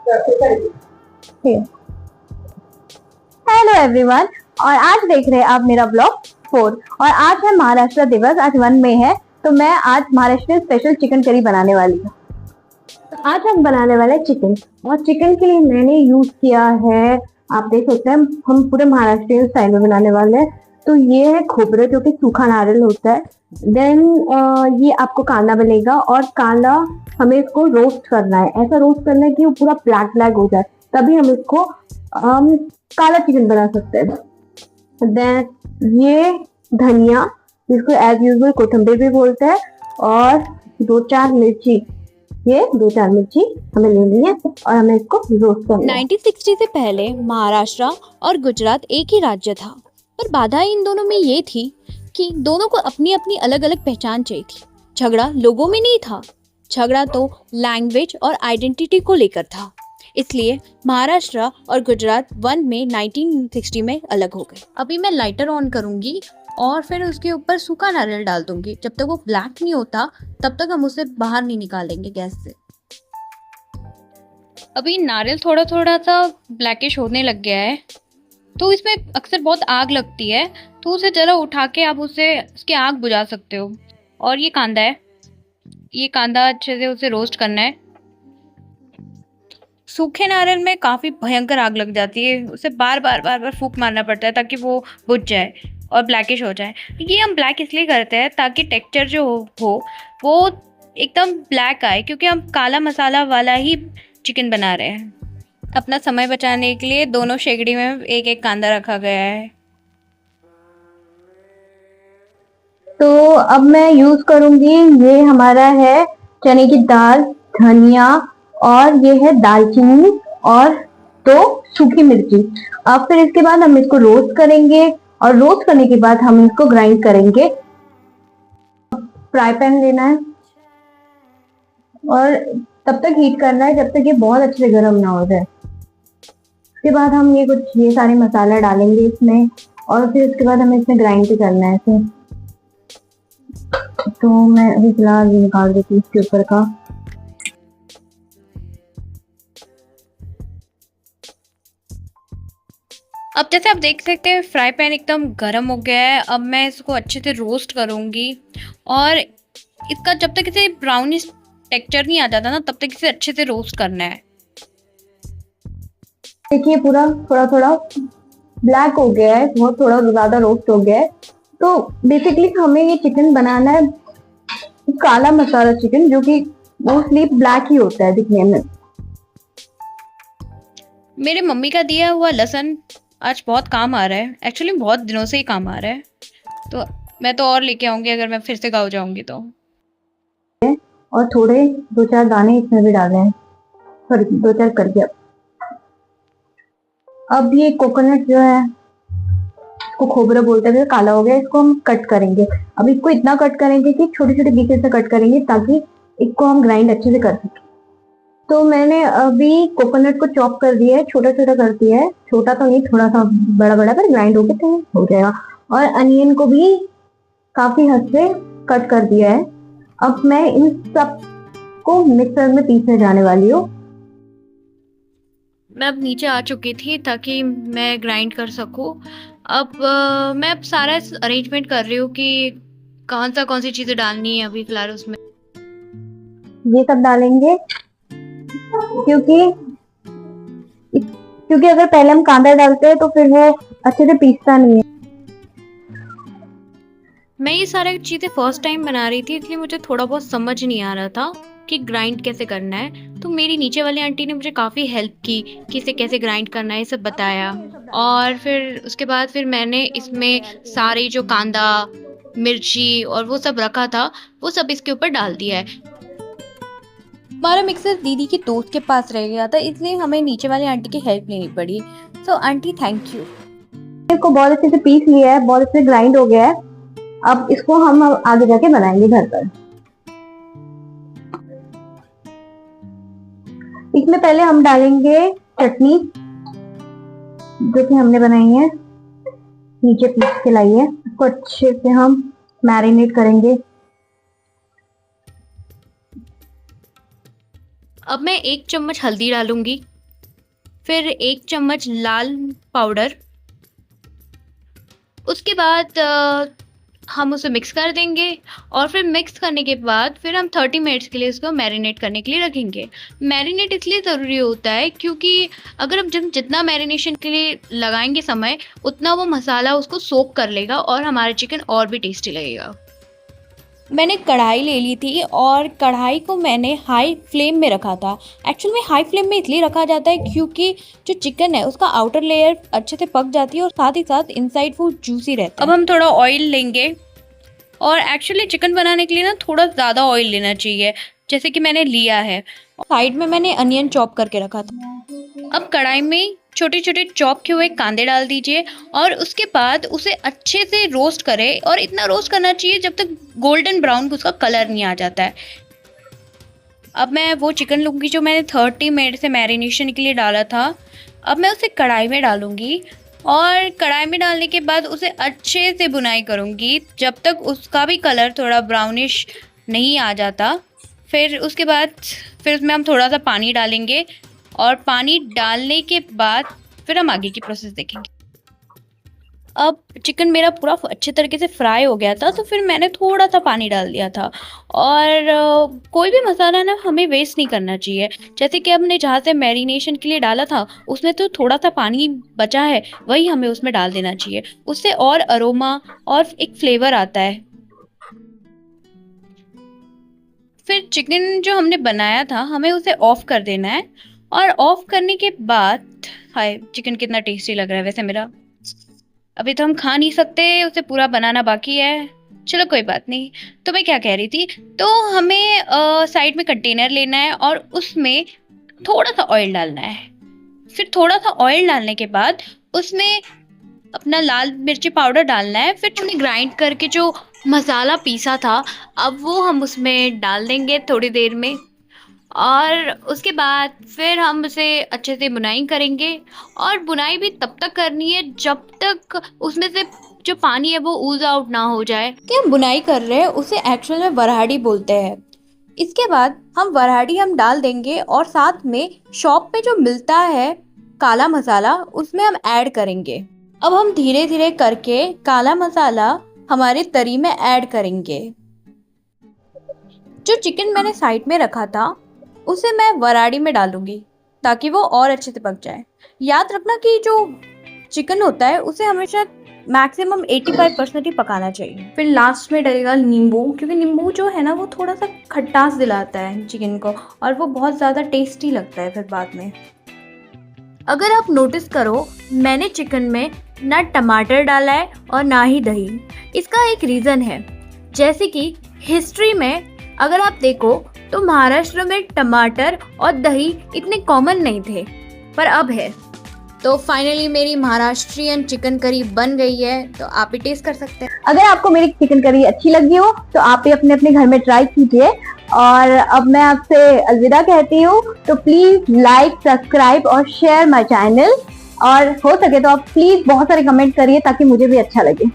Hello everyone, और आज देख रहे हैं आप मेरा ब्लॉग 4। और आज है महाराष्ट्र दिवस, आज 1 मई है। तो मैं आज महाराष्ट्र स्पेशल चिकन करी बनाने वाली हूँ। तो आज हम बनाने वाले हैं चिकन, और चिकन के लिए मैंने यूज किया है, आप देख सकते हैं, हम पूरे महाराष्ट्र स्टाइल में बनाने वाले हैं। तो ये है खोबरे, जो कि सूखा नारियल होता है। देन ये आपको कांदा मिलेगा, और कांदा हमें इसको रोस्ट करना है, ऐसा रोस्ट करना है कि वो पूरा ब्लैक ब्लैक हो जाए, तभी हम इसको काला चिकन बना सकते हैं। देन ये धनिया, जिसको एज यूजुअल कोथिंबीर भी बोलते हैं, और 2-4 मिर्ची, ये 2-4 मिर्ची हमें लेनी है, और हमें इसको रोस्ट करना है। 1960 से पहले महाराष्ट्र और गुजरात एक ही राज्य था, पर बाधा इन दोनों में ये थी कि दोनों को अपनी अपनी अलग अलग पहचान चाहिए थी। झगड़ा लोगों में नहीं था, झगड़ा तो लैंग्वेज और आइडेंटिटी को लेकर था। इसलिए महाराष्ट्र और गुजरात 1 में 1960 में अलग हो गए। अभी मैं लाइटर ऑन करूंगी और फिर उसके ऊपर सूखा नारियल डाल दूंगी। जब तक वो ब्लैक नहीं होता तब तक हम उसे बाहर नहीं निकालेंगे गैस से। अभी नारियल थोड़ा थोड़ा सा ब्लैकिश होने लग गया है, तो इसमें अक्सर बहुत आग लगती है, तो उसे जरा उठा के आप उसकी आग बुझा सकते हो। और ये कांदा है, ये कांदा अच्छे से उसे रोस्ट करना है। सूखे नारियल में काफ़ी भयंकर आग लग जाती है, उसे बार बार फूंक मारना पड़ता है ताकि वो बुझ जाए और ब्लैकिश हो जाए। ये हम ब्लैक इसलिए करते हैं ताकि टेक्सचर जो हो वो एकदम ब्लैक आए, क्योंकि हम काला मसाला वाला ही चिकन बना रहे हैं। अपना समय बचाने के लिए दोनों शेगड़ी में एक एक कांदा रखा गया है। तो अब मैं यूज करूंगी, ये हमारा है चने की दाल, धनिया, और ये है दालचीनी, और 2 सूखी मिर्ची। अब फिर इसके बाद हम इसको रोस्ट करेंगे, और रोस्ट करने के बाद हम इसको ग्राइंड करेंगे। फ्राई पैन लेना है, और तब तक हीट करना है जब तक ये बहुत अच्छे से गर्म ना हो जाए। उसके बाद हम ये सारे मसाला डालेंगे इसमें, और फिर उसके बाद हमें इसमें ग्राइंड भी करना है इसे। तो मैं अभी फिलहाल निकाल देती हूँ इसके ऊपर का। अब जैसे आप देख सकते हैं फ्राई पैन एकदम गर्म हो गया है। अब मैं इसको अच्छे से रोस्ट करूंगी, और इसका जब तक इसे ब्राउनिश टेक्सचर नहीं आ जाता ना, तब तक इसे अच्छे से रोस्ट करना है। देखिए पूरा थोड़ा थोड़ा ब्लैक हो गया है, बहुत थोड़ा ज्यादा रोस्ट हो गया है। तो बेसिकली हमें ये चिकन बनाना है काला मसाला चिकन, जो कि मोस्टली ब्लैक ही होता है दिखने में। मेरे मम्मी का दिया हुआ लहसुन आज बहुत काम आ रहा है, एक्चुअली बहुत दिनों से ही काम आ रहा है, तो मैं तो और लेके आऊंगी अगर मैं फिर से गाँव जाऊंगी तो। और थोड़े 2-4 दाने इसमें भी डाले हैं, सॉरी 2-4 करके। अब ये कोकोनट जो है, इसको खोबरा बोलते हैं, काला हो गया, इसको हम कट करेंगे। अब इसको इतना कट करेंगे कि छोटे छोटे पीसेस से कट करेंगे, ताकि इसको हम ग्राइंड अच्छे से कर सकें। तो मैंने अभी कोकोनट को चॉप कर दिया है, छोटा छोटा कर दिया है, छोटा तो नहीं, थोड़ा सा बड़ा बड़ा, पर ग्राइंड होके तो हो जाएगा। और अनियन को भी काफी हद से कट कर दिया है। अब मैं इन सब को मिक्सर में पीसने जाने वाली हूँ। मैं अब नीचे आ चुकी थी ताकि मैं ग्राइंड कर सकूं। अब मैं अब सारा अरेंजमेंट कर रही हूँ कि कौन सी चीज़ें डालनी है अभी फिलहाल उसमें। ये सब डालेंगे, क्योंकि अगर पहले हम कांदा डालते हैं तो फिर वो अच्छे से पीसता नहीं है। मैं ये सारी चीज़ें फर्स्ट टाइम बना रही थी, इसलिए मुझे थोड़ा बहुत समझ नहीं आ रहा था कि ग्राइंड कैसे करना है। तो मेरी नीचे वाली आंटी ने मुझे काफ़ी हेल्प की कि इसे कैसे ग्राइंड करना है, ये सब बताया। और फिर उसके बाद फिर मैंने इसमें सारे जो कांदा, मिर्ची और वो सब रखा था, वो सब इसके ऊपर डाल दिया है। हमारा मिक्सर दीदी की दोस्त के पास रह गया था, इसलिए हमें नीचे वाली आंटी की हेल्प लेनी पड़ी। सो आंटी थैंक यू। इसको बहुत अच्छे से पीस लिया है, बहुत अच्छे से ग्राइंड हो गया है। अब इसको हम आगे जाके बनाएंगे घर पर। इसमें पहले हम डालेंगे चटनी, जो कि हमने बनाई है, नीचे पीस के लाई है। इसको अच्छे से हम मैरिनेट करेंगे। अब मैं 1 चम्मच हल्दी डालूंगी, फिर 1 चम्मच लाल पाउडर। उसके बाद हम उसे मिक्स कर देंगे और फिर मिक्स करने के बाद फिर हम 30 मिनट्स के लिए इसको मैरिनेट करने के लिए रखेंगे। मैरिनेट इसलिए ज़रूरी होता है क्योंकि अगर हम जितना मैरिनेशन के लिए लगाएंगे समय, उतना वो मसाला उसको सोक कर लेगा और हमारा चिकन और भी टेस्टी लगेगा। मैंने कढ़ाई ले ली थी और कढ़ाई को मैंने हाई फ्लेम में रखा था। एक्चुअल में हाई फ्लेम में इसलिए रखा जाता है क्योंकि जो चिकन है उसका आउटर लेयर अच्छे से पक जाती है और साथ ही साथ इनसाइड वो जूसी रहता है। अब हम थोड़ा ऑयल लेंगे और एक्चुअली चिकन बनाने के लिए ना थोड़ा ज़्यादा ऑयल लेना चाहिए, जैसे कि मैंने लिया है। साइड में मैंने अनियन चॉप करके रखा था। अब कढ़ाई में छोटे छोटे चॉप किए हुए कांदे डाल दीजिए और उसके बाद उसे अच्छे से रोस्ट करें, और इतना रोस्ट करना चाहिए जब तक गोल्डन ब्राउन उसका कलर नहीं आ जाता है। अब मैं वो चिकन लूँगी जो मैंने 30 मिनट से मैरिनेशन के लिए डाला था। अब मैं उसे कढ़ाई में डालूँगी और कढ़ाई में डालने के बाद उसे अच्छे से बुनाई करूँगी जब तक उसका भी कलर थोड़ा ब्राउनिश नहीं आ जाता। फिर उसके बाद फिर उसमें हम थोड़ा सा पानी डालेंगे और पानी डालने के बाद फिर हम आगे की प्रोसेस देखेंगे। अब चिकन मेरा पूरा अच्छे तरीके से फ्राई हो गया था, तो फिर मैंने थोड़ा सा पानी डाल दिया था। और कोई भी मसाला ना हमें वेस्ट नहीं करना चाहिए। जैसे कि हमने जहाँ से मैरिनेशन के लिए डाला था उसमें तो थोड़ा सा पानी बचा है, वही हमें उसमें डाल देना चाहिए। उससे और अरोमा और एक फ्लेवर आता है। फिर चिकन जो हमने बनाया था हमें उसे ऑफ कर देना है, और ऑफ करने के बाद हाय चिकन कितना टेस्टी लग रहा है। वैसे मेरा अभी तो हम खा नहीं सकते, उसे पूरा बनाना बाकी है। चलो कोई बात नहीं। तो मैं क्या कह रही थी, तो हमें साइड में कंटेनर लेना है और उसमें थोड़ा सा ऑयल डालना है। फिर थोड़ा सा ऑयल डालने के बाद उसमें अपना लाल मिर्ची पाउडर डालना है। फिर हमने ग्राइंड करके जो मसाला पीसा था अब वो हम उसमें डाल देंगे थोड़ी देर में, और उसके बाद फिर हम उसे अच्छे से बुनाई करेंगे। और बुनाई भी तब तक करनी है जब तक उसमें से जो पानी है वो ऊज आउट ना हो जाए। कि हम बुनाई कर रहे हैं उसे एक्चुअल में वरहाड़ी बोलते हैं। इसके बाद हम वरहाड़ी हम डाल देंगे और साथ में शॉप पे जो मिलता है काला मसाला उसमें हम ऐड करेंगे। अब हम धीरे धीरे करके काला मसाला हमारे तरी में ऐड करेंगे। जो चिकन मैंने साइड में रखा था उसे मैं वराड़ी में डालूंगी ताकि वो और अच्छे से पक जाए। याद रखना कि जो चिकन होता है उसे हमेशा मैक्सिमम 85% ही पकाना चाहिए। फिर लास्ट में डलेगा नींबू, क्योंकि नींबू जो है ना वो थोड़ा सा खट्टास दिलाता है चिकन को और वो बहुत ज़्यादा टेस्टी लगता है फिर बाद में। अगर आप नोटिस करो मैंने चिकन में ना टमाटर डाला है और ना ही दही। इसका एक रीज़न है, जैसे कि हिस्ट्री में अगर आप देखो तो महाराष्ट्र में टमाटर और दही इतने कॉमन नहीं थे, पर अब है। तो फाइनली मेरी महाराष्ट्रियन चिकन करी बन गई है, तो आप भी टेस्ट कर सकते हैं। अगर आपको मेरी चिकन करी अच्छी लगी हो तो आप भी अपने अपने घर में ट्राई कीजिए। और अब मैं आपसे अलविदा कहती हूँ, तो प्लीज लाइक, सब्सक्राइब और शेयर माय चैनल। और हो सके तो आप प्लीज बहुत सारे कमेंट करिए ताकि मुझे भी अच्छा लगे।